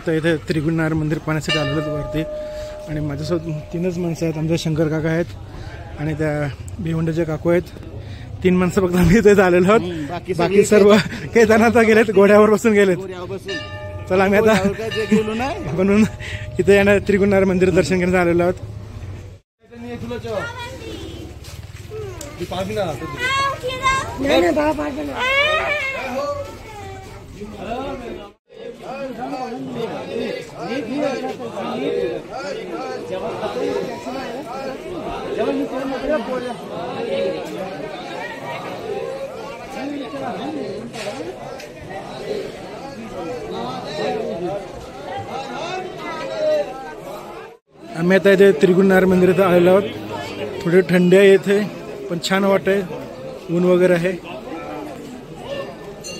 आता इथे त्रिगुणनारायण मंदिर पाहण्यासाठी आलेलो वरती आणि माझ्यासोबत 3च माणसं आहेत. आमचे शंकर काका आहेत आणि त्या भिवंडीचे काकू आहेत. 3 माणसं फक्त आम्ही इथे आलेलो आहोत. बाकी सर्व केदारनाथला गेलेत, घोड्यावर बसून गेलेत. चला आम्ही आता म्हणून इथे येणार त्रिगुणनारायण मंदिर दर्शन घेण्यास आलेलो आहोत. आम्ही आता इथे त्रिगुणनारायण मंदिरात आलेलो आहोत. थोडी थंडी आहे इथे पण छान वाटतंय, ऊन वगैरे आहे.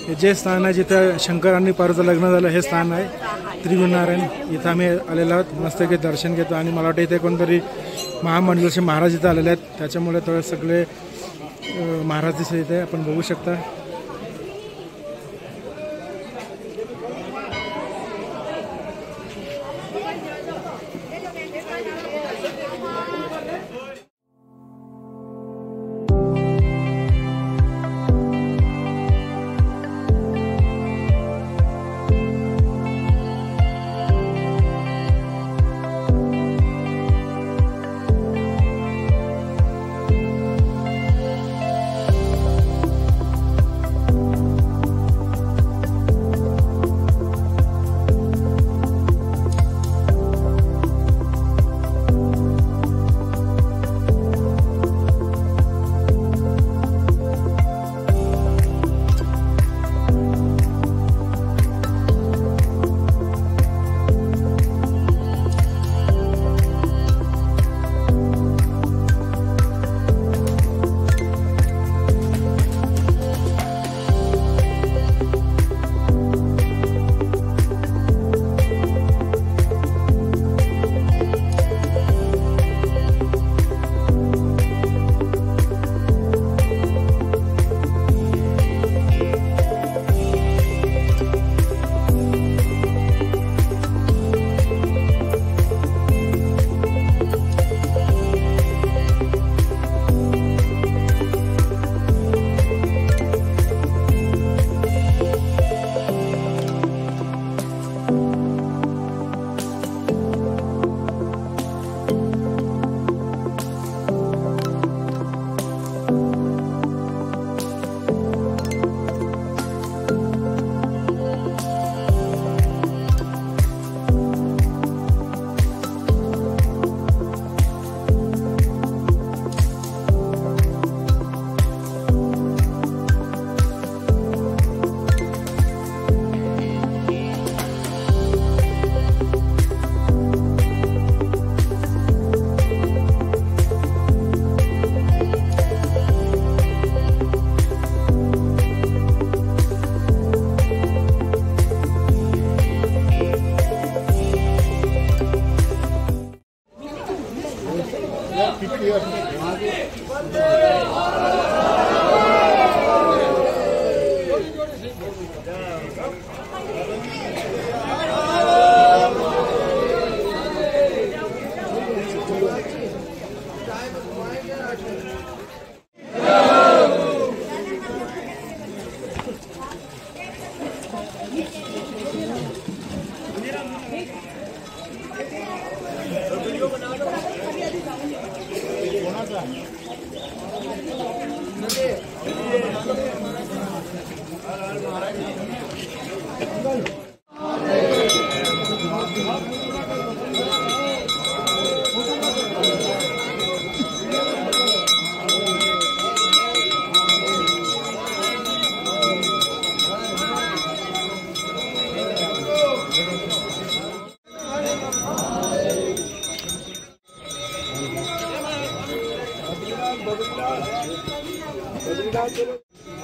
हे जे स्थान आहे जिथे शंकर आणि पार्वतीचं लग्न झालं हे स्थान आहे त्रिगुणनारायण. इथं आम्ही आलेलो आहोत, मस्त काही दर्शन घेतो. आणि मला वाटतं इथे कोणतरी महामंडळाचे महाराज इथे आलेले आहेत, त्याच्यामुळे थोडे सगळे महाराज इथे आपण बघू शकता.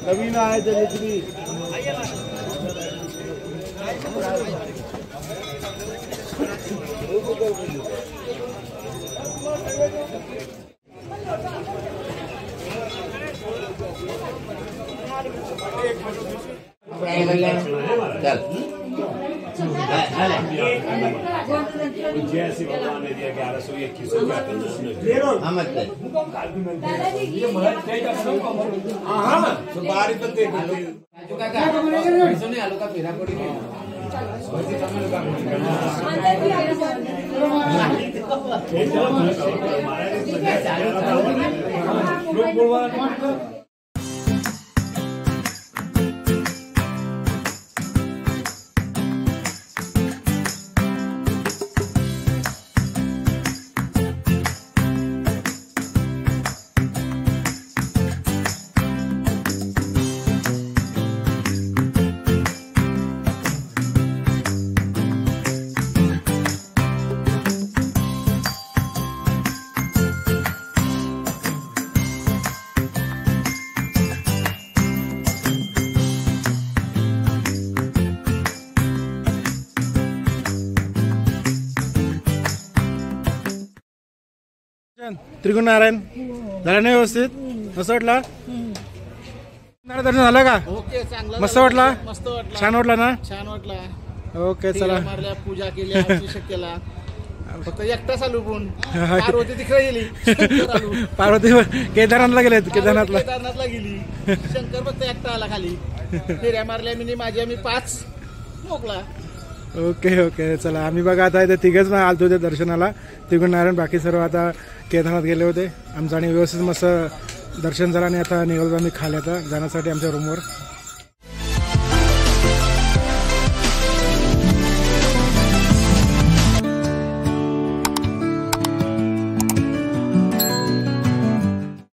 नवीन आहे जलेबी चल जैसे भगवान ने दिया 1121 त्रिगुण नारायण झाला नाही व्यवस्थित? मस्त वाटला? दर्शन झालं का? ओके, चांगला मस्त वाटला? मस्त वाटला, छान वाटला ना? छान वाटला. ओके चला. मारल्या, पूजा केली, अभिषेक केला. फक्त एकटाच आलो पण पार्वती तिकडे गेली. शंकर आलो. पार्वती केदारनाथला गेलेत. केदारनाथला गेली. शंकर फक्त एकटा आला खाली. फेऱ्या मारल्या मी माझ्या 5 मोकला. ओके ओके चला. आम्ही बघा आता इथे तिघच आलतो ते दर्शनाला. त्रिगुण नारायण, बाकी सर्व आता केदारनाथ गेले होते. आमचं आणि व्यवस्थित मस्त दर्शन झालं आणि आता निघालो आम्ही खाली आता जाण्यासाठी आमच्या रूमवर.